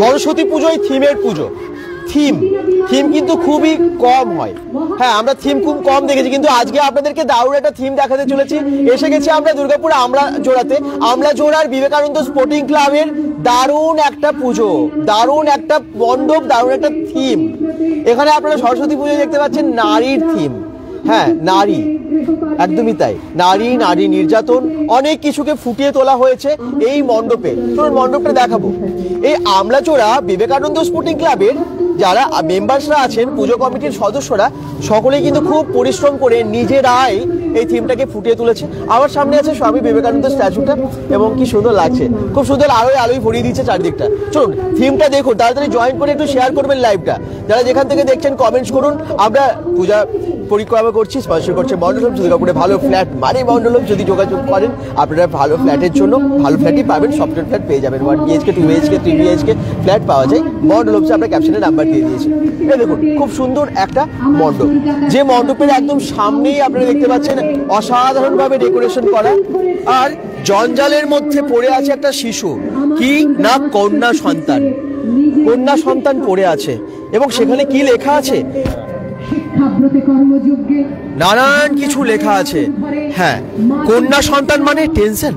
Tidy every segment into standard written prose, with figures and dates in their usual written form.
সরস্বতী পুজোয় থিমের পুজো। থিম কিন্তু খুবই কম হয়। হ্যাঁ, আমরা থিম খুব কম দেখেছি, কিন্তু আজকে আপনাদেরকে দারুণ একটা থিম দেখাতে চলেছি। এসে গেছি আমরা দুর্গাপুর আমলাজোড়াতে। আমলাজোড়ার বিবেকানন্দ স্পোর্টিং ক্লাবের দারুণ একটা পুজো, দারুণ একটা মণ্ডপ, দারুণ একটা থিম। এখানে আপনারা সরস্বতী পুজো দেখতে পাচ্ছেন, নারীর থিম। হ্যাঁ, নারী, একদমই তাই, নারী নির্যাতন, অনেক কিছুকে ফুটিয়ে তোলা হয়েছে এই মণ্ডপে। চলুন মণ্ডপটা দেখাবো। এই আমলাচোড়া বিবেকানন্দ স্পোর্টিং ক্লাবের যারা মেম্বার্সরা আছেন, পুজো কমিটির সদস্যরা, সকলেই কিন্তু খুব পরিশ্রম করে নিজেরাই এই থিমটাকে ফুটিয়ে তুলেছে। আমার সামনে আছে স্বামী বিবেকানন্দ স্ট্যাচুটা, এবং কি সুন্দর লাগছে, খুব সুন্দর আলোয় ভরিয়ে দিচ্ছে চারিদিকটা। চলুন থিমটা দেখুন, তাড়াতাড়ি জয়েন করে একটু শেয়ার করবেন লাইভটা। যারা যেখান থেকে দেখছেন কমেন্টস করুন। আমরা পূজা পরিক্রমা করছি, স্পন্সর করছে মণ্ডলম দুর্গাপুরে ভালো ফ্ল্যাট মানে মণ্ডলম। যদি যোগাযোগ করেন আপনারা ভালো ফ্ল্যাটের জন্য, ভালো ফ্ল্যাটই পাবেন, সফটওয়্যার ফ্ল্যাট পেয়ে যাবেন। 1 BHK 2 BHK 3 BHK ফ্ল্যাট পাওয়া যায় মণ্ডলমসে। আমরা ক্যাপশনে নাম্বার দিয়ে দিয়েছি। এই দেখুন খুব সুন্দর একটা মণ্ডপ, যে মণ্ডপের একদম সামনেই আপনারা দেখতে পাচ্ছেন অসাধারণভাবে ডেকোরেশন করা। আর জঞ্জালের মধ্যে পড়ে আছে একটা শিশু, কি না কন্যা সন্তান পড়ে আছে, এবং সেখানে কি লেখা আছে, নানান কিছু লেখা আছে। হ্যাঁ, কন্যা সন্তান মানে টেনশন,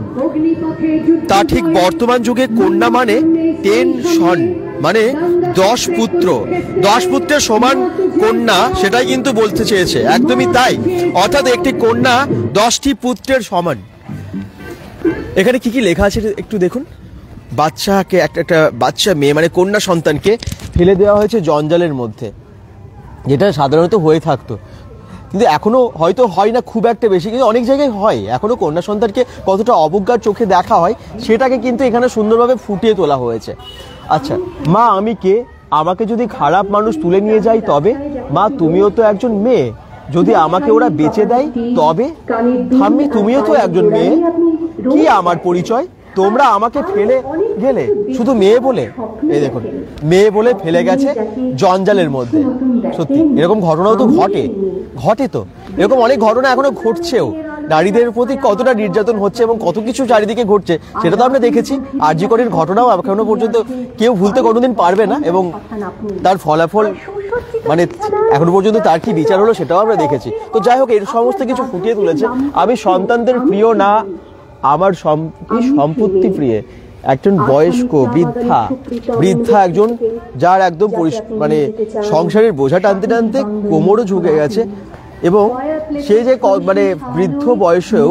তা ঠিক বর্তমান যুগে কন্যা মানে টেনশন, মানে 10 পুত্রের সমান কন্যা, সেটাই কিন্তু বলতে চেয়েছে। একদমই তাই, অর্থাৎ একটি কন্যা 10টি পুত্রের সমান। এখানে কি লেখা আছে একটু দেখুন। বাচ্চাকে, একটা বাচ্চা মেয়ে মানে কন্যা সন্তানকে ফেলে দেওয়া হয়েছে জঞ্জালের মধ্যে, যেটা সাধারণত হয়ে থাকতো, কিন্তু এখনো হয়তো হয় না খুব একটা বেশি, কিন্তু অনেক জায়গায় হয়। এখনো কন্যা সন্তানকে কতটা অবজ্ঞার চোখে দেখা হয়, সেটাকে কিন্তু এখানে সুন্দরভাবে ফুটিয়ে তোলা হয়েছে। আচ্ছা, মা আমি কে? আমাকে যদি খারাপ মানুষ তুলে নিয়ে যায় তবে? মা তুমিও তো একজন মেয়ে, যদি আমাকে ওরা বেঁচে দেয় তবে? ঠাম্মি তুমিও তো একজন মেয়ে, কি আমার পরিচয়? তোমরা আমাকে ফেলে গেলে শুধু মেয়ে বলে। এই দেখুন, মেয়ে বলে ফেলে গেছে জঞ্জালের মধ্যে। সত্যি এরকম ঘটনাও তো ঘটে তো, এরকম অনেক ঘটনা এখনো ঘটছেও। নারীদের প্রতি কতটা নির্যাতন হচ্ছে এবং কত কিছু চারিদিকে ঘটছে, সেটা তো আমরা দেখেছি। আরজি করের ঘটনাও এখনো পর্যন্ত কেউ ভুলতে কোনোদিন পারবে না, এবং তার ফলাফল মানে এখনো পর্যন্ত তার কি বিচার হলো সেটাও আমরা দেখেছি। তো যাই হোক, এর সমস্ত কিছু ফুটিয়ে তুলেছে। আমি সন্তানদের প্রিয় না, আমার সম্পত্তি প্রিয়। একজন বয়স্ক বৃদ্ধা একজন, যার একদম মানে সংসারের বোঝা টানতে টানতে কোমরও ঝুঁকে গেছে, এবং সে যে মানে বৃদ্ধ বয়সেও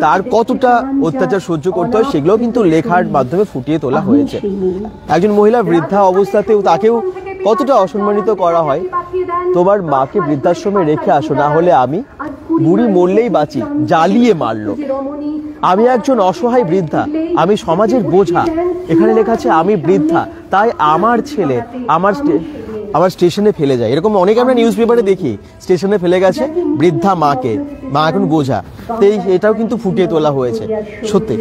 তার কতটা অত্যাচার সহ্য করতে হয় সেগুলো কিন্তু লেখার মাধ্যমে ফুটিয়ে তোলা হয়েছে। একজন মহিলা বৃদ্ধা অবস্থাতেও তাকেও কতটা অসম্মানিত করা হয়। তোমার মাকে বৃদ্ধাশ্রমে রেখে আসো, না হলে আমি বুড়ি মরলেই বাঁচি, জ্বালিয়ে মারলো। আমি একজন অসহায় বৃদ্ধা, আমি সমাজের বোঝা। এখানে লেখা আছে আমি বৃদ্ধা, তাই আমার ছেলে আমার স্টেশনে ফেলে যায়। এরকম অনেক আমরা নিউজ পেপারে দেখি, স্টেশনে ফেলে গেছে বৃদ্ধা মাকে, মা এখন বোঝা। তো এটাও কিন্তু ফুটিয়ে তোলা হয়েছে। সত্যি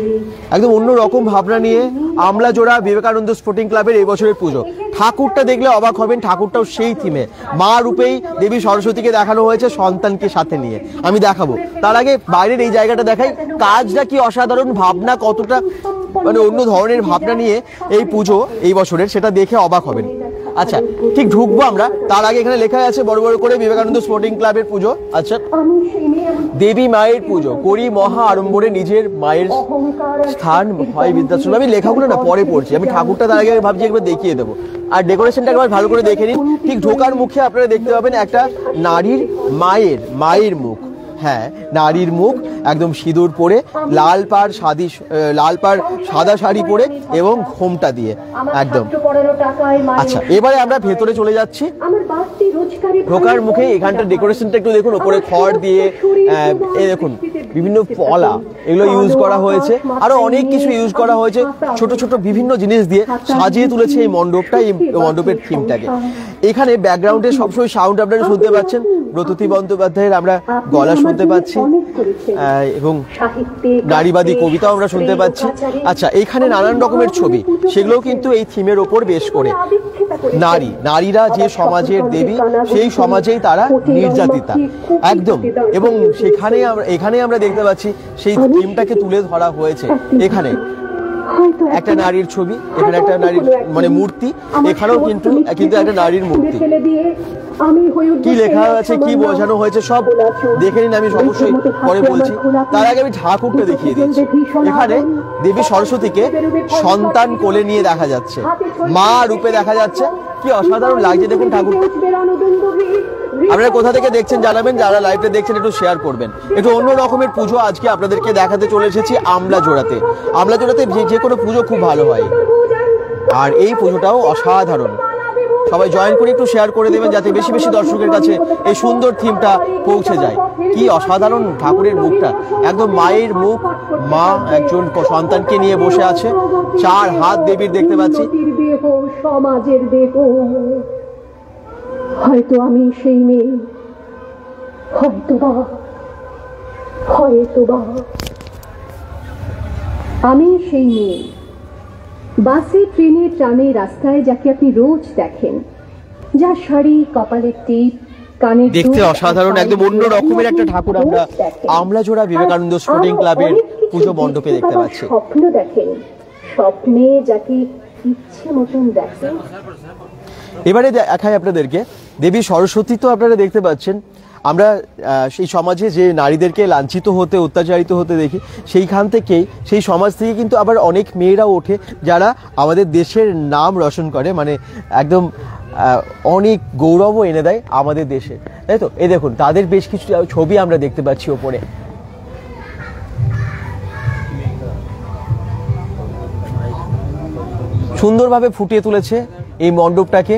একদম অন্য রকম ভাবনা নিয়ে আমলাজোড়া বিবেকানন্দ স্পোর্টিং ক্লাবের এই বছরের পুজো। ঠাকুরটা দেখলে অবাক হবেন, ঠাকুরটাও সেই থিমে, মা রূপেই দেবী সরস্বতীকে দেখানো হয়েছে সন্তানকে সাথে নিয়ে। আমি দেখাবো, তার আগে বাইরের এই জায়গাটা দেখাই। কাজটা কি অসাধারণ, ভাবনা কতটা মানে অন্য ধরনের ভাবনা নিয়ে এই পুজো এই বছরের, সেটা দেখে অবাক হবেন। আচ্ছা, ঠিক ঢুকবো আমরা, তার আগে এখানে লেখা আছে বড় বড় করে বিবেকানন্দ স্পোর্টিং ক্লাবের পুজো। আচ্ছা, দেবী মায়ের পুজো করি মহা আড়ম্বরে, নিজের মায়ের স্থান হয় বৃদ্ধাশ্রম। আমি লেখাগুলো না পরে পড়ছি, আমি ঠাকুরটা তার আগে ভাবছি একবার দেখিয়ে দেবো, আর ডেকোরেশনটা একবার ভালো করে দেখে নিন। ঠিক ঢোকার মুখে আপনারা দেখতে পাবেন একটা নারীর মায়ের মুখ। হ্যাঁ, নারীর মুখ, একদম সিঁদুর পরে, লাল পাড় সাদা শাড়ি পরে এবং ঘোমটা দিয়ে একদম। আচ্ছা, এবারে আমরা ভেতরে চলে যাচ্ছি। ঢোকার মুখে এখানটা ডেকোরেশনটা একটু দেখুন, ওপরে খড় দিয়ে, এই দেখুন বিভিন্ন পলা এগুলো ইউজ করা হয়েছে, আরো অনেক কিছু ইউজ করা হয়েছে, ছোট ছোট বিভিন্ন জিনিস দিয়ে সাজিয়ে তুলেছে এই মণ্ডপটা, এই মণ্ডপের থিমটাকে। এখানে ব্যাকগ্রাউন্ডে সবসময় সাউন্ড আপনারা শুনতে পাচ্ছেন ব্রততী বন্দ্যোপাধ্যায়ের আমরা গলা শুনতে পাচ্ছি, এবং নারীবাদী কবিতাও আমরা শুনতে পাচ্ছি। আচ্ছা, এখানে নানান রকমের ছবি, সেগুলোও কিন্তু এই থিমের ওপর বেশ করে। নারীরা যে সমাজের দেবী, সেই সমাজেই তারা নির্যাতিতা একদম, এবং এখানে আমরা দেখতে পাচ্ছি সেই থিমটাকে তুলে ধরা হয়েছে। এখানে একটা নারীর ছবি, এখানে একটা নারীর মানে মূর্তি, এখানেও কিন্তু একটা নারীর মূর্তি। কি লেখা আছে, কি বোঝানো হয়েছে সব দেখে নিন, আমি অবশ্যই পরে বলছি। তার আগে আমি ঠাকুরটা দেখিয়ে দিচ্ছি। এখানে দেবী সরস্বতীকে সন্তান কোলে নিয়ে দেখা যাচ্ছে, মা রূপে দেখা যাচ্ছে। কি অসাধারণ লাগছে দেখুন ঠাকুর। আপনারা কোথা থেকে দেখছেন জানাবেন, যারা লাইভে দেখছেন একটু শেয়ার করবেন। একটু অন্য রকমের পুজো আজকে আপনাদেরকে দেখাতে চলে এসেছি আমলাজোড়াতে। আমলাজোড়াতে যে কোনো পুজো খুব ভালো হয়, আর এই পুজোটাও অসাধারণ। সবাই জয়েন করে একটু শেয়ার করে দেবেন যাতে বেশি বেশি দর্শকের কাছে এই সুন্দর থিমটা পৌঁছে যায়। কি অসাধারণ ঠাকুরের মুখটা, একদম মায়ের মুখ, মা একজন সন্তানকে নিয়ে বসে আছে, 4 হাত দেবীর দেখতে পাচ্ছি। সমাজের দেহ, হয়তো আমি সেই মেয়ে, হয়তোবা আমি সেই মেয়ে। বাসে, ট্রেনে, ট্রামে, রাস্তায় যাকে আপনি রোজ দেখেন, যা শাড়ি, কপালের টিপ, কানের দেখতে অসাধারণ, একদম অন্য রকমের একটা ঠাকুর আমরা আমলাজোড়া বিবেকানন্দ স্পোর্টিং ক্লাবের পুজো মণ্ডপে দেখতে পাচ্ছি। স্বপ্ন দেখেন, স্বপ্নে যাকে ইচ্ছে মতন দেখেন। এবারে দেখাই আপনাদেরকে দেবী সরস্বতী। তো আপনারা দেখতে পাচ্ছেন, আমরা সেই সমাজে যে নারীদেরকে লাঞ্ছিত হতে, অত্যাচারিত হতে দেখি, সেইখান থেকেই, সেই সমাজ থেকে কিন্তু আবার অনেক মেয়েরাও ওঠে যারা আমাদের দেশের নাম রোশন করে, মানে একদম অনেক গৌরবও এনে দেয় আমাদের দেশে, তাই তো? এই দেখুন, তাদের বেশ কিছু ছবি আমরা দেখতে পাচ্ছি ওপরে। সুন্দরভাবে ফুটিয়ে তুলেছে এই মণ্ডপটাকে।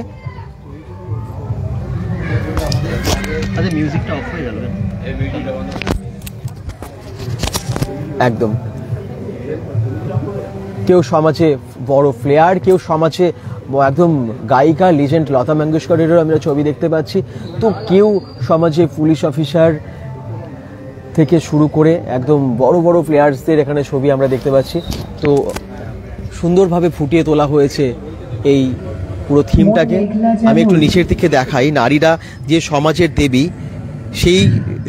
একদম কেউ সমাজে বড় প্লেয়ার, কেউ সমাজে একদম গায়িকা লিজেন্ড লতা মঙ্গেশকরেরও আমরা ছবি দেখতে পাচ্ছি, তো কেউ সমাজে পুলিশ অফিসার থেকে শুরু করে একদম বড় বড় প্লেয়ার্সদের এখানে ছবি আমরা দেখতে পাচ্ছি। তো সুন্দরভাবে ফুটিয়ে তোলা হয়েছে এই পুরো থিমটাকে। আমি একটু নিচের দিকে দেখাই, নারীরা যে সমাজের দেবী, সেই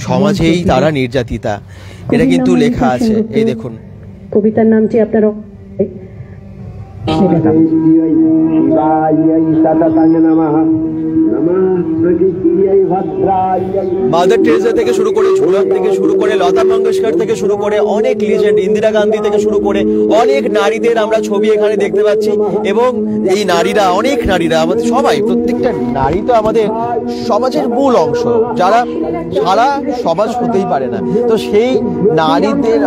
সমাজেই তারা নির্যাতিতা, এটা কিন্তু লেখা আছে। এই দেখুন, কবিতার নামটি আপনারা মাদার টেরেসা থেকে শুরু করে, ঝুলন থেকে শুরু করে, লতা মঙ্গেশকর থেকে শুরু করে, অনেক লিজেন্ড, ইন্দিরা গান্ধী থেকে শুরু করে অনেক নারীদের আমরা ছবি এখানে দেখতে পাচ্ছি। এবং এই নারীরা, অনেক নারীরা, আমাদের সবাই, প্রত্যেকটা নারী তো আমাদের সমাজের মূল অংশ, যারা সারা সমাজ হতেই পারে না। তো সেই নারীদের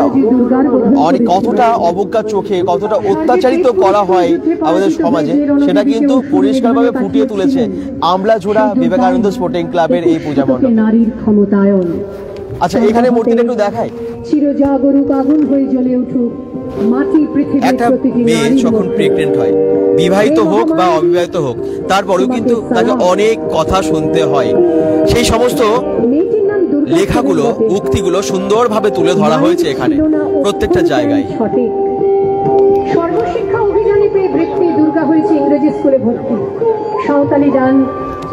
অনেক কতটা অবজ্ঞার চোখে, কতটা অত্যাচারিত করা হয় আমাদের সমাজে, সেটা কিন্তু পরিষ্কারভাবে ফুটিয়ে তুলেছে আমলাজোড়া বিবেকানন্দ স্পোর্টিং ক্লাবের এই পূজা মণ্ডপ। নারীর ক্ষমতায়ন। আচ্ছা, এখানে মূর্তিটা একটু দেখাই। চিরজাগরুক আগুন হয়ে জ্বলে উঠুক মাটি পৃথিবী। একটা মেয়ে যখন প্রেগনেন্ট হয়, বিবাহিত হোক বা অবিবাহিত হোক, তারপরেও কিন্তু তাকে অনেক কথা শুনতে হয়। সেই সমস্ত লেখাগুলো, উক্তিগুলো সুন্দরভাবে তুলে ধরা হয়েছে এখানে প্রত্যেকটা জায়গায়। সর্বশিক্ষা অভিযানে পেয়ে বৃত্তি, দুর্গা হয়েছে ইংরেজি স্কুলে ভর্তি, সাঁওতালি গান,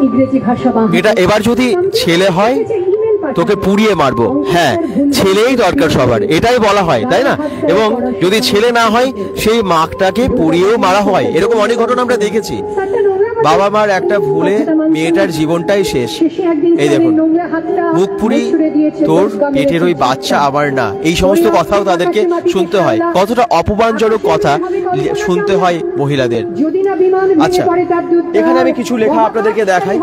ইংরেজি ভাষা। এটা এবার যদি ছেলে হয় তোকে পুড়িয়ে মারবো, হ্যাঁ ছেলেই দরকার সবার, এটাই বলা হয়, তাই না? এবং যদি ছেলে না হয় সেই মাটাকে পুড়িয়েও মারা হয়, এরকম অনেক ঘটনা আমরা দেখেছি। বাবা মার একটা ভুলে মেয়েটার জীবনটাই শেষ। এই দেখুন, মুখ পুড়ি তোর পেটের ওই বাচ্চা আমার না, এই সমস্ত কথাও তাদেরকে শুনতে হয়। কতটা অপমানজনক কথা শুনতে হয় মহিলাদের। আচ্ছা, এখানে আমি কিছু লেখা আপনাদেরকে দেখাই।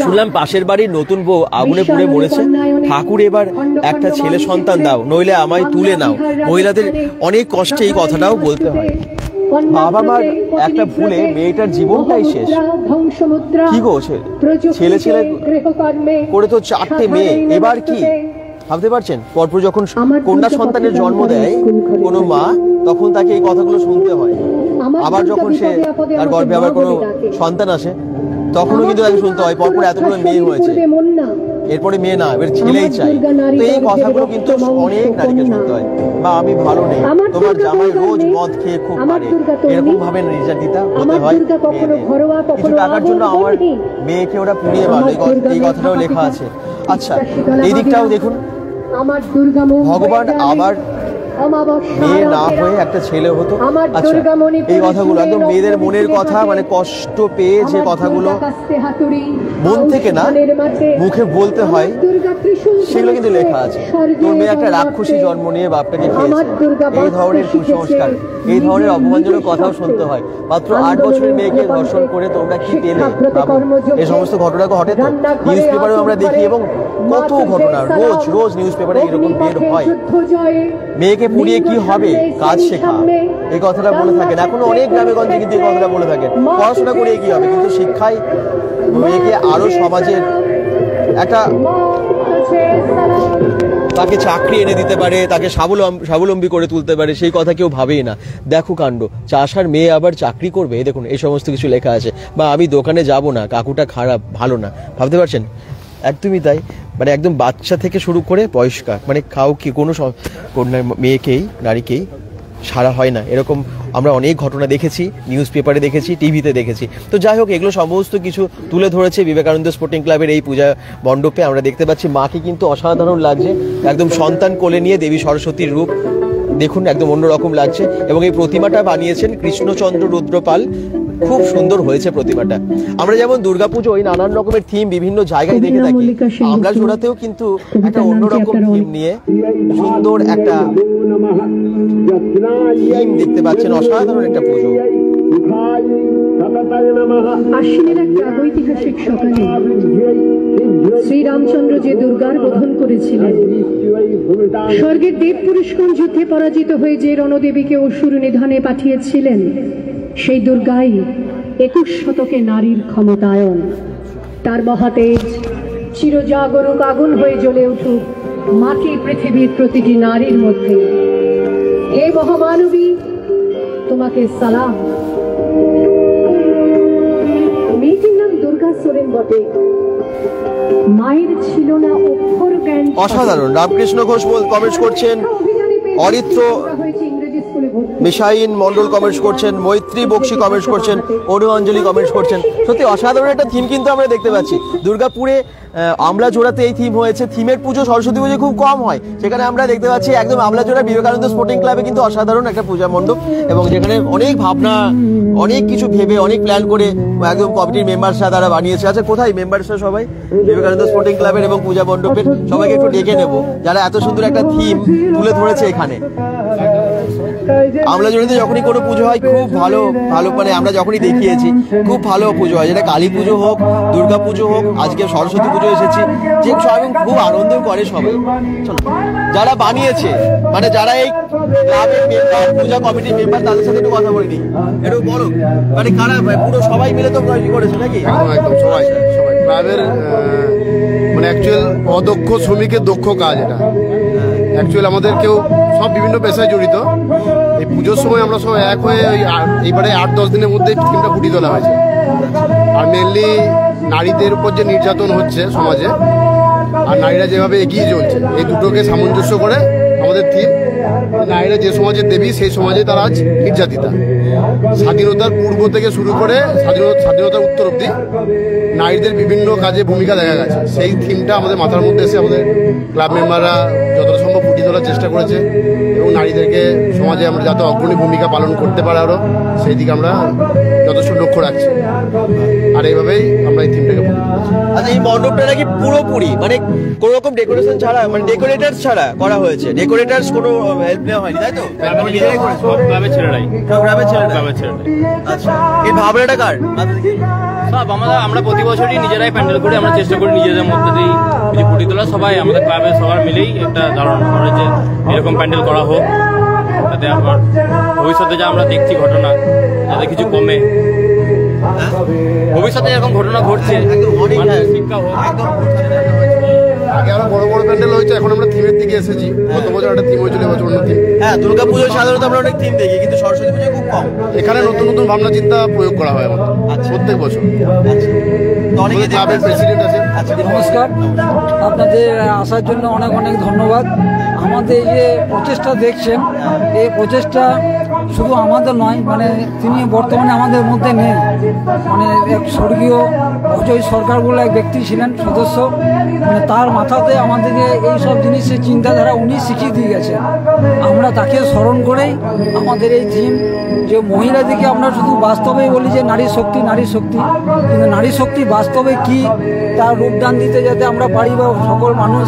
শুনলাম পাশের বাড়ির নতুন বউ আগুনে পুড়ে মরেছে, ঠাকুর এবার একটা ছেলে সন্তান দাও, নইলে আমায় তুলে নাও। মহিলাদের অনেক কষ্টে এই কথাটাও বলতে হয়। বাবা মার একটা ভুলে মেয়েটার জীবনটাই শেষ। কি গো, ছেলে ছেলে করে তো 4টে মেয়ে, এবার কি ভাবতে পারছেন? পরপর যখন কন্যা সন্তানের জন্ম দেয় কোনো মা, তখন তাকে এই কথাগুলো শুনতে হয়। আবার যখন সে তার গর্ভে আবার কোনো সন্তান আসে, তখনও কিন্তু তাকে শুনতে হয় পরপর এতগুলো মেয়ে হয়েছে, এরপরে মেয়ে না, এবার ছেলেই চাই। তো এই কথাগুলো কিন্তু অনেক নারীকে শুনতে হয়। বা আমি ভালো নেই, তোমার জামাই রোজ মদ খেয়ে খুব মারে, এরকম ভাবে নির্যাতিতা হতে হয়। কিছু টাকার জন্য আমার মেয়েকে ওরা পুড়িয়ে মারলো, এই কথাটাও লেখা আছে। আচ্ছা, এই দিকটাও দেখুন, ভগবান আবার মেয়ে না হয়ে একটা ছেলে হতো। আচ্ছা, এই কথাগুলো একদম মেয়েদের মনের কথা, মানে কষ্ট পেয়ে যে কথাগুলো মন থেকে না মুখে বলতে হয়, সেগুলো কিন্তু লেখা আছে। তোর মেয়ে একটা রাক্ষসী জন্ম নিয়ে বাপটাকে খেয়েছে, এই ধরনের কুসংস্কার, এই ধরনের অপমানজনক কথাও শুনতে হয়। মাত্র 8 বছরের মেয়েকে ধর্ষণ করে তোমরা কি পেলে? এই সমস্ত ঘটনা ঘটে তো নিউজ পেপারেও আমরা দেখি, এবং কত ঘটনা রোজ রোজ নিউজ পেপারে এরকম বের হয়। মেয়েকে পুড়িয়ে কি হবে, কাজ শেখা, এই কথাটা বলে থাকেন। এখনো অনেক গ্রামে গঞ্জে কিন্তু এই কথাটা বলে থাকেন, পড়াশোনা করে কি হবে। কিন্তু শিক্ষায় মেয়েকে আরো সমাজের একটা, তাকে চাকরি এনে দিতে পারে, তাকে স্বাবলম্বী করে তুলতে পারে, সেই কথা কেউ ভাবেই না। দেখো কাণ্ড, চাষার মেয়ে আবার চাকরি করবে, দেখুন এই সমস্ত কিছু লেখা আছে। বা আমি দোকানে যাব না, কাকুটা খারাপ, ভালো না, ভাবতে পারছেন? একদমই তাই, মানে একদম বাচ্চা থেকে শুরু করে বয়স্কার, মানে কাউকে কোনো মেয়েকেই নারীকেই ছাড়া হয় না। এরকম আমরা অনেক ঘটনা দেখেছি, নিউজ পেপারে দেখেছি, টিভিতে দেখেছি। তো যাই হোক, এগুলো সমস্ত কিছু তুলে ধরেছে বিবেকানন্দ স্পোর্টিং ক্লাবের এই পূজা মণ্ডপে। আমরা দেখতে পাচ্ছি মাকে কিন্তু অসাধারণ লাগছে, একদম সন্তান কোলে নিয়ে দেবী সরস্বতীর রূপ, দেখুন একদম অন্যরকম লাগছে। এবং এই প্রতিমাটা বানিয়েছেন কৃষ্ণচন্দ্র রুদ্রপাল, খুব সুন্দর হয়েছে প্রতিমাটা। আমরা যেমন দুর্গাপুজোয় নানান রকমের থিম বিভিন্ন জায়গায় দেখে থাকি, আমরা জোড়াতেও কিন্তু একটা অন্যরকম থিম নিয়ে সুন্দর একটা থিম দেখতে পাচ্ছেন, অসাধারণ একটা পুজো। আশ্বিনের এক প্রাগৈতিহাসিক সকালে শ্রীরামচন্দ্র যে দুর্গার বোধন করেছিলেন, স্বর্গের দেব পুরুষগণ যুদ্ধে পরাজিত হয়ে যে রণদেবীকে অসুর নিধনে পাঠিয়েছিলেন, সেই দুর্গাই 21 শতকে নারীর ক্ষমতায়ন। তার মহাতেজ চিরজাগরুক আগুন হয়ে জ্বলে উঠুক মাটি পৃথিবীর প্রতিটি নারীর মধ্যে। হে মহামানবী, তোমাকে সালাম। মেয়েটির নাম দুর্গা সোরেন বটে, মায়ের ছিল না অক্ষর জ্ঞান। অসাধারণ। রামকৃষ্ণ ঘোষ কমেন্টস করছেন, অরিত্র মিশাইন মন্ডল কমেন্টস করছেন, মৈত্রী বক্সি কমেন্টস করছেন, অনু অঞ্জলি কমেন্টস করছেন। সত্যি অসাধারণ একটা থিম কিন্তু আমরা দেখতে পাচ্ছি দুর্গাপুরে। আমলাজোড়াতে এই থিম হয়েছে। থিমের পুজো সরস্বতী পুজো খুব কম হয়, সেখানে আমরা দেখতে পাচ্ছি একদম আমলাজোড়া বিবেকানন্দ স্পোর্টিং ক্লাবে কিন্তু অসাধারণ একটা পূজা মণ্ডপ, এবং যেখানে অনেক ভাবনা, অনেক কিছু ভেবে, অনেক প্ল্যান করে একদম কমিটির মেম্বারসরা তারা বানিয়েছে। আচ্ছা, কোথায় মেম্বারসরা সবাই বিবেকানন্দ স্পোর্টিং ক্লাবের এবং পূজা মণ্ডপের? সবাইকে একটু ডেকে নেব, যারা এত সুন্দর একটা থিম তুলে ধরেছে এখানে। আমলাজোড়াতে যখনই কোনো পুজো হয় খুব ভালো ভালো, মানে আমরা যখনই দেখিয়েছি খুব ভালো পুজো হয়, যেটা কালী পুজো হোক, দুর্গা পুজো হোক, আজকে সরস্বতী পুজো এসেছি, যে সবাই খুব আনন্দ করে সবাই। চলো, যারা বানিয়েছে, মানে যারা এই ক্লাবের মেম্বার, পূজা কমিটির মেম্বার, তাদের সাথে একটু কথা বলিনি, একটু বলো, মানে কারা পুরো সবাই মিলে তো করেছে নাকি? একদম সবাই ক্লাবের, মানে অ্যাকচুয়াল অদক্ষ শ্রমিকের দক্ষ কাজ এটা। অ্যাকচুয়াল আমাদের কেউ সব বিভিন্ন পেশায় জড়িত। এই পুজোর সময় আমরা সব এক হয়ে এইবারে 8-10 দিনের মধ্যে থিমটা ফুটিয়ে তোলা হয়েছে। আর মেনলি নারীদের উপর যে নির্যাতন হচ্ছে সমাজে, আর নারীরা যেভাবে এগিয়ে চলছে, এই দুটোকে সামঞ্জস্য করে আমাদের থিম। নারীরা যে সমাজের দেবী, সেই সমাজে তারা আজ নির্যাতিতা। স্বাধীনতার পূর্ব থেকে শুরু করে স্বাধীনতার উত্তর অব্দি নারীদের বিভিন্ন কাজে ভূমিকা দেখা গেছে। সেই থিমটা আমাদের মাথার মধ্যে এসে আমাদের ক্লাব মেম্বাররা যতটা সম্ভব ফুটিয়ে তোলার চেষ্টা করেছে, এবং নারীদেরকে সমাজে আমরা যাতে অগ্রণী ভূমিকা পালন করতে পারে আরও, সেই দিকে আমরা যথেষ্ট লক্ষ্য রাখছি। আর এইভাবেই আমরা এই থিমটাকে ফুটিয়ে তুলেছি। আচ্ছা, এই মণ্ডপটা নাকি পুরোপুরি মানে কোনো রকম ডেকোরেশন ছাড়া, মানে ডেকোরেটার্স ছাড়া করা হয়েছে? ডেকোরেটার্স কোনো হেল্প নেওয়া হয়নি, তাই তো? নিজেরাই করেছে, সব গ্রামের ছেলেরাই। সব গ্রামের ছেলেরাই। আচ্ছা, এই ভাবনাটা কার? সব আমরা প্রতি বছরই নিজেরাই প্যান্ডেল করে আমরা চেষ্টা করি নিজেদের মধ্যে দিয়ে কিছু ফুটিয়ে তোলা। সবাই আমাদের ক্লাবের সবার মিলেই একটা ধারণা করে যে এরকম প্যান্ডেল করা হোক, যাতে আবার ভবিষ্যতে যা আমরা দেখছি ঘটনা যাতে কিছু কমে, ভবিষ্যতে এরকম ঘটনা ঘটছে শিক্ষা হোক। আগে আরো বড় বড় প্যান্ডেল হয়েছে, এখন আমরা থিমের দিকে এসেছি। গত বছর একটা থিম হয়েছিল, এবছর অন্য থিম। হ্যাঁ, দুর্গা পুজো সাধারণত আমরা অনেক থিম দেখি, কিন্তু সরস্বতী পুজো খুব কম। এখানে নতুন নতুন ভাবনা চিন্তা প্রয়োগ করা হয় আমাদের প্রত্যেক বছর। ক্লাবের প্রেসিডেন্ট আছেন। নমস্কার, আপনাদের আসার জন্য অনেক অনেক ধন্যবাদ। আমাদের এই যে প্রচেষ্টা দেখছেন, এই প্রচেষ্টা শুধু আমাদের নয়, মানে তিনি বর্তমানে আমাদের মধ্যে নেই। মানে এক স্বর্গীয় অজয় সরকার বলে এক ব্যক্তি ছিলেন সদস্য, মানে তার মাথাতে আমাদেরকে এই সব জিনিসের চিন্তাধারা উনি শিখিয়ে দিয়ে গেছেন। আমরা তাকে স্মরণ করেই আমাদের এই থিম, যে মহিলাদেরকে আমরা শুধু বাস্তবেই বলি যে নারী শক্তি, নারী শক্তি, কিন্তু নারী শক্তি বাস্তবে কি তার রূপদান দিতে যাতে আমরা পারি, বা সকল মানুষ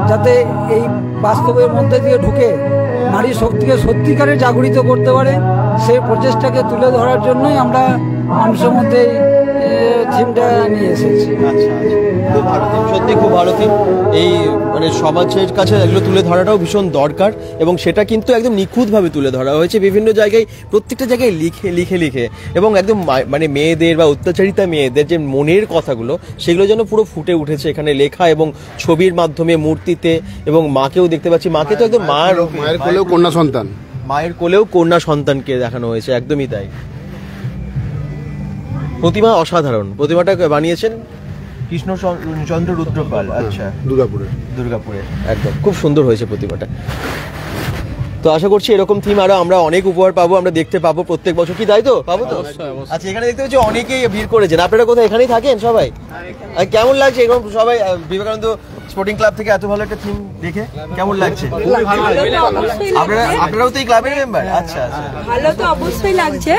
যাতে এই বাস্তবের মধ্যে দিয়ে ঢুকে নারী শক্তিকে সত্যিকারে জাগরিত করতে পারে, সেই প্রচেষ্টাকে তুলে ধরার জন্যই আমরা মানুষের মধ্যে থিমটা নিয়ে এসেছি। আচ্ছা, খুব ভালো থিম, সত্যি খুব ভালো থিম। এই মানে সমাজের কাছে এগুলো তুলে ধরাটাও ভীষণ দরকার, এবং সেটা কিন্তু একদম নিখুঁতভাবে তুলে ধরা হয়েছে বিভিন্ন জায়গায়, প্রত্যেকটা জায়গায় লিখে এবং একদম মানে মেয়েদের বা অত্যাচারিতা মেয়েদের যে মনের কথাগুলো, সেগুলো যেন পুরো ফুটে উঠেছে এখানে লেখা এবং ছবির মাধ্যমে, মূর্তিতে। এবং মাকেও দেখতে পাচ্ছি, মাকে তো একদম মায়ের কোলেও কন্যা সন্তান, মায়ের কোলেও কন্যা সন্তানকে দেখানো হয়েছে, একদমই তাই। প্রতিমা অসাধারণ, প্রতিমাটা বানিয়েছেন কৃষ্ণচন্দ্র রুদ্রপাল। আচ্ছা, দুর্গাপুরে একদম খুব সুন্দর হয়েছে প্রতিমাটা। তো আশা করছি এরকম থিম আরো আমরা অনেক উপহার পাবো, আমরা দেখতে পাবো প্রত্যেক বছর, কি তাই তো পাবো তো? আচ্ছা, এখানে দেখতে পাচ্ছি অনেকেই ভিড় করেছেন। আপনারা কোথায় এখানেই থাকেন সবাই? কেমন লাগছে এরকম সবাই বিবেকানন্দ স্পোর্টিং ক্লাব থেকে এত ভালো একটা থিম দেখে কেমন লাগছে? আপনারাও তো এই ক্লাবের মেম্বার? আচ্ছা, ভালো তো অবশ্যই লাগছে।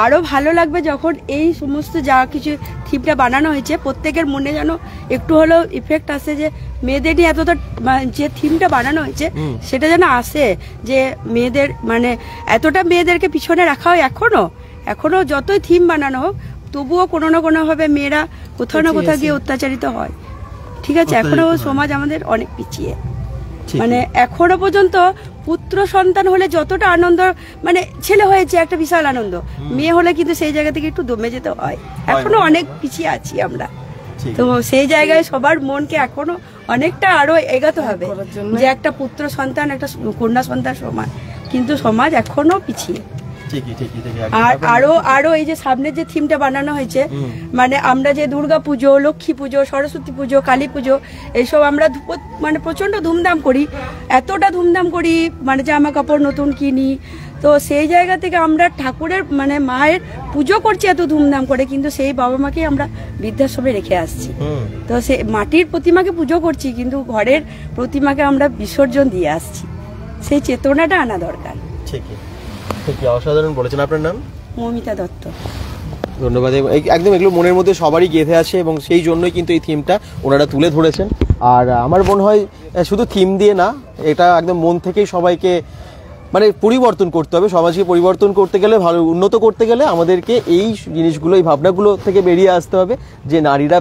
আরো ভালো লাগবে যখন এই সমস্ত যা কিছু থিমটা বানানো হয়েছে, প্রত্যেকের মনে যেন একটু হলেও ইফেক্ট আসে, যে মেয়েদের নিয়ে এতটা যে থিমটা বানানো হয়েছে সেটা যেন আসে, যে মেয়েদের মানে এতটা মেয়েদেরকে পিছনে রাখা হয় এখনো যতই থিম বানানো হোক, তবুও কোনো না কোনো ভাবে মেয়েরা কোথাও না কোথাও গিয়ে অত্যাচারিত হয়। ঠিক আছে, এখনো সমাজ আমাদের অনেক পিছিয়ে, মানে এখনো পর্যন্ত পুত্র সন্তান হলে যতটা আনন্দ, মানে ছেলে হয়েছে একটা বিশাল আনন্দ, মেয়ে হলে কিন্তু সেই জায়গা থেকে একটু দমে যেতে হয়। এখনো অনেক পিছিয়ে আছি আমরা, তো সেই জায়গায় সবার মনকে এখনো অনেকটা আরো এগাতে হবে, যে একটা পুত্র সন্তান একটা কন্যা সন্তান সমান, কিন্তু সমাজ এখনো পিছিয়ে। আর আরো এই যে সামনের যে থিমটা বানানো হয়েছে, মানে আমরা যে দুর্গা পুজো, লক্ষ্মী পুজো, সরস্বতী পুজো, কালী পুজো, এইসব আমরা মানে প্রচন্ড ধুমধাম করি, এতটা ধুমধাম করি, মানে জামা কাপড় নতুন কিনি। তো সেই জায়গা থেকে আমরা ঠাকুরের মানে মায়ের পুজো করছি এত ধুমধাম করে, কিন্তু সেই বাবা মাকে আমরা বৃদ্ধাশ্রমে রেখে আসছি। তো সে মাটির প্রতিমাকে পুজো করছি, কিন্তু ঘরের প্রতিমাকে আমরা বিসর্জন দিয়ে আসছি। সেই চেতনাটা আনা দরকার। অসাধারণ বলেছেন। আপনার নাম? মমিতা দত্ত। ধন্যবাদ। একদম এগুলো মনের মধ্যে সবারই গেঁথে আছে, এবং সেই জন্যই কিন্তু এই থিমটা ওনারা তুলে ধরেছেন। আর আমার মনে হয় শুধু থিম দিয়ে না, এটা একদম মন থেকেই সবাইকে মানে পরিবর্তন করতে হবে। সমাজকে পরিবর্তন করতে গেলে, ভালো উন্নত করতে গেলে আমাদেরকে এই জিনিসগুলো, এই ভাবনাগুলো থেকে বেরিয়ে আসতে হবে, যে নারীরা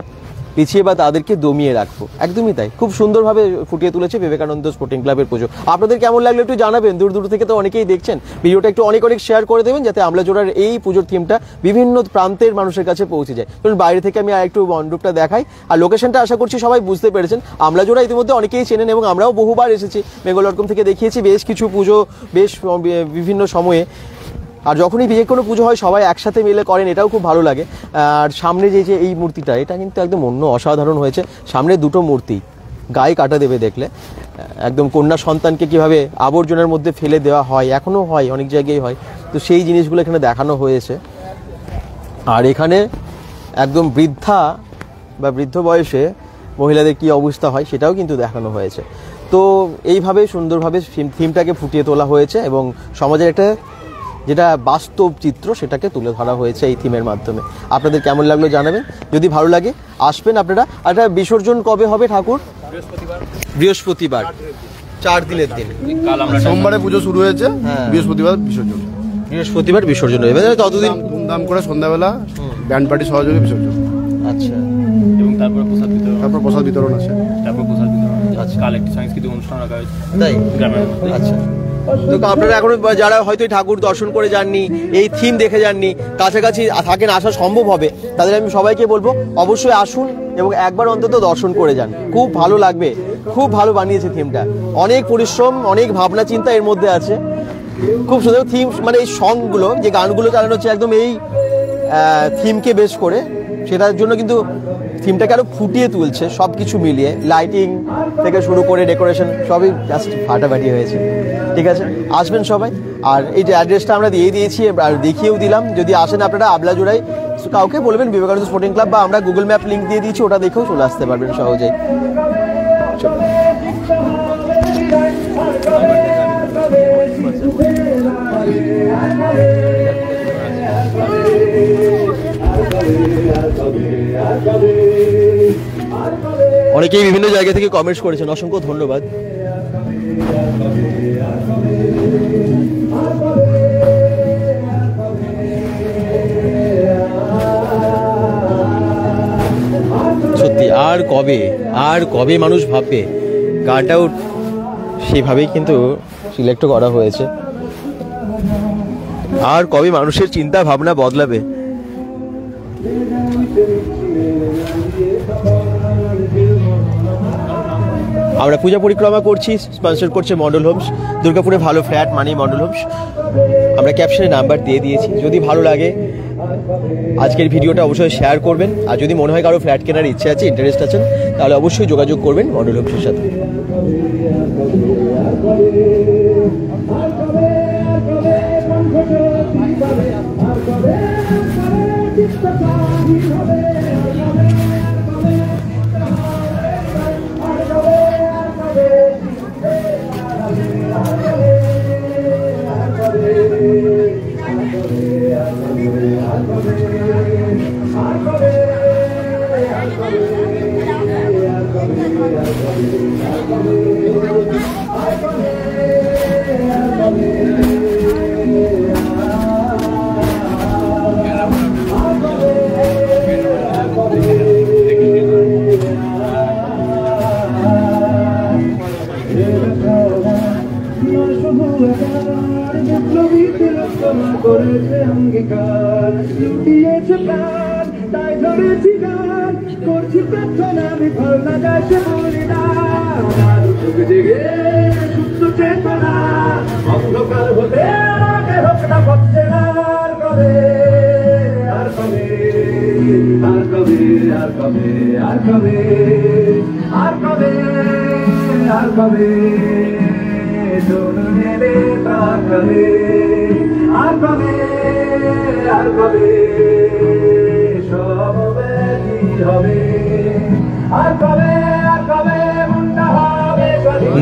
পিছিয়ে বা তাদেরকে দমিয়ে রাখবো। একদমই তাই, খুব সুন্দরভাবে ফুটিয়ে তুলেছে বিবেকানন্দ স্পোর্টিং ক্লাবের পুজো। আপনাদের কেমন লাগলো একটু জানাবেন, দূর দূর থেকে তো অনেকেই দেখছেন। ভিডিওটা একটু অনেক শেয়ার করে দেবেন, যাতে আমলাজোড়ার এই পুজোর থিমটা বিভিন্ন প্রান্তের মানুষের কাছে পৌঁছে যায়। কারণ বাইরে থেকে আমি একটু মণ্ডপটা দেখাই, আর লোকেশনটা আশা করছি সবাই বুঝতে পেরেছেন। আমলাজোড়া ইতিমধ্যে অনেকেই চেনেন, এবং আমরাও বহুবার এসেছি, বেঙ্গল.com থেকে দেখিয়েছি বেশ কিছু পুজো, বেশ বিভিন্ন সময়ে। আর যখনই যে কোনো পুজো হয় সবাই একসাথে মিলে করেন, এটাও খুব ভালো লাগে। আর সামনে যে এই মূর্তিটা, এটা কিন্তু একদম অন্য অসাধারণ হয়েছে। সামনে দুটো মূর্তি, গায়ে কাটা দেবে দেখলে, একদম কন্যা সন্তানকে কিভাবে আবর্জনার মধ্যে ফেলে দেওয়া হয়, এখনো হয়, অনেক জায়গায় হয়। তো সেই জিনিসগুলো এখানে দেখানো হয়েছে। আর এখানে একদম বৃদ্ধা বা বৃদ্ধ বয়সে মহিলাদের কি অবস্থা হয় সেটাও কিন্তু দেখানো হয়েছে। তো এইভাবে সুন্দরভাবে থিমটাকে ফুটিয়ে তোলা হয়েছে, এবং সমাজের একটা যেটা বাস্তব চিত্র সেটাকে তুলে ধরা হয়েছে এই থিমের মাধ্যমে। আপনাদের কেমন লাগলো জানাবেন, যদি ভালো লাগে আসবেন আপনারা। আর এটা বিসর্জন কবে হবে ঠাকুর? বৃহস্পতিবার, 4 দিনের দিন। সোমবারে পুজো শুরু হয়েছে, বৃহস্পতিবার বিসর্জন হবে। ততদিন ধুমধাম করে সন্ধ্যাবেলা ব্যান্ড পার্টি সহযোগে বিসর্জন। আচ্ছা, এবং তারপর প্রসাদ বিতরণ আছে। আচ্ছা, কাল একটি সাংস্কৃতিক অনুষ্ঠান রাখা হয়েছে তাই গ্রামের। আচ্ছা, তো আপনারা এখন যারা হয়তো ঠাকুর দর্শন করে যাননি, এই থিম দেখে যাননি, কাছাকাছি থাকেন, আসা সম্ভব হবে, তাদের আমি সবাইকে বলবো অবশ্যই আসুন এবং একবার অন্তত দর্শন করে যান। খুব ভালো লাগবে, খুব ভালো বানিয়েছে থিমটা। অনেক পরিশ্রম, অনেক ভাবনা চিন্তা এর মধ্যে আছে। খুব সুন্দর থিম, মানে এই সংগুলো, যে গানগুলো চালানো হচ্ছে একদম এই থিমকে বেস করে, সেটার জন্য কিন্তু থিমটাকে আরো ফুটিয়ে তুলছে। সব কিছু মিলিয়ে লাইটিং থেকে শুরু করে ডেকোরেশন সবই জাস্ট ফাটাফাটি হয়েছে। ঠিক আছে, আসবেন সবাই। আর এই যে অ্যাড্রেসটা আমরা দিয়ে দিয়েছি আর দেখিয়েও দিলাম, যদি আসেন আপনারা আবলাজোড়ায় কাউকে বলবেন বিবেকানন্দ স্পোর্টিং ক্লাব, বা আমরা গুগল ম্যাপ লিঙ্ক দিয়ে দিয়েছি, ওটা দেখেও চলে আসতে পারবেন সহজেই। অনেকেই বিভিন্ন জায়গা থেকে কমেন্টস করেছেন, অসংখ্য ধন্যবাদ। সত্যি আর কবে মানুষ ভাববে, গানটাও সেভাবেই কিন্তু সিলেক্ট করা হয়েছে। আর কবে মানুষের চিন্তা ভাবনা বদলাবে। আমরা পূজা পরিক্রমা করছি, স্পন্সর করছে মন্ডল হোমস, দুর্গাপুরে ভালো ফ্ল্যাট মানে মন্ডল হোমস। আমরা ক্যাপশনে নাম্বার দিয়ে দিয়েছি, যদি ভালো লাগে আজকের ভিডিওটা অবশ্যই শেয়ার করবেন। আর যদি মনে হয় কারো ফ্ল্যাট কেনার ইচ্ছে আছে, ইন্টারেস্ট আছেন, তাহলে অবশ্যই যোগাযোগ করবেন মন্ডল হোমসের সাথে।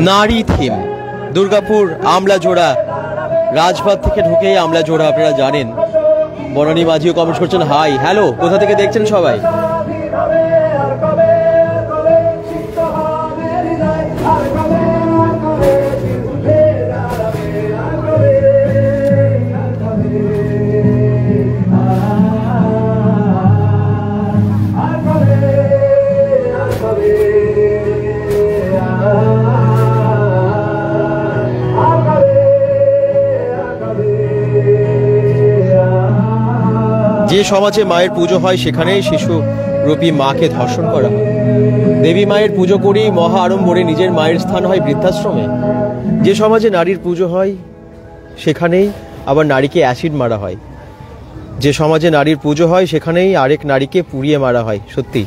নারী থিম, দুর্গাপুর আমলাজোড়া, রাজবাগ থেকে ঢুকেই আমলাজোড়া, আপনারা জানেন। বনানী মাঝিও কমেন্ট করছেন হাই, হ্যালো, কোথা থেকে দেখছেন সবাই? যে সমাজে মায়ের পুজো হয় সেখানেই শিশু রূপী মাকে ধর্ষণ করা হয়। দেবী মায়ের পুজো করেই মহা আড়ম্বরে নিজের মায়ের স্থান হয় বৃদ্ধাশ্রমে। যে সমাজে নারীর পুজো হয় সেখানেই আবার নারীকে অ্যাসিড মারা হয়। যে সমাজে নারীর পুজো হয় সেখানেই আরেক নারীকে পুড়িয়ে মারা হয়। সত্যি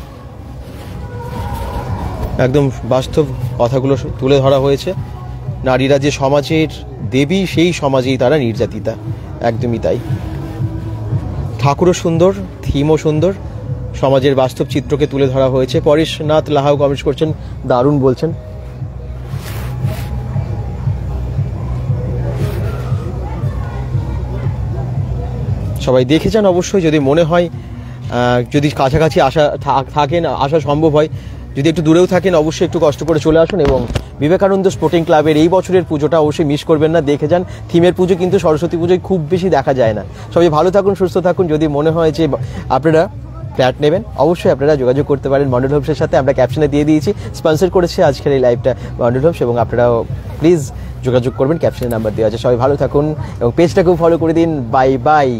একদম বাস্তব কথাগুলো তুলে ধরা হয়েছে। নারীরা যে সমাজের দেবী, সেই সমাজেই তারা নির্যাতিতা, একদমই তাই। ঠাকুরও সুন্দর, থিমও সুন্দর, সমাজের বাস্তব চিত্রকে তুলে ধরা হয়েছে। পরেশনাথ লাহাও কমেন্ট করছেন, দারুণ বলছেন। সবাই দেখে যান অবশ্যই, যদি মনে হয়, যদি কাছাকাছি আসা সম্ভব হয়, যদি একটু দূরেও থাকেন অবশ্যই একটু কষ্ট করে চলে আসুন। এবং বিবেকানন্দ স্পোর্টিং ক্লাবের এই বছরের পুজোটা অবশ্যই মিস করবেন না, দেখে যান। থিমের পুজো কিন্তু সরস্বতী পুজোয় খুব বেশি দেখা যায় না। সবাই ভালো থাকুন, সুস্থ থাকুন। যদি মনে হয় যে আপনারা ফ্ল্যাট নেবেন, অবশ্যই আপনারা যোগাযোগ করতে পারেন মন্ডল হোমসের সাথে। আমরা ক্যাপশনে দিয়ে দিয়েছি, স্পন্সর করেছে আজকের এই লাইভটা মন্ডল হোমস, এবং আপনারাও প্লিজ যোগাযোগ করবেন, ক্যাপশনে নাম্বার দেওয়া আছে। সবাই ভালো থাকুন এবং পেজটাকেও ফলো করে দিন। Bye bye.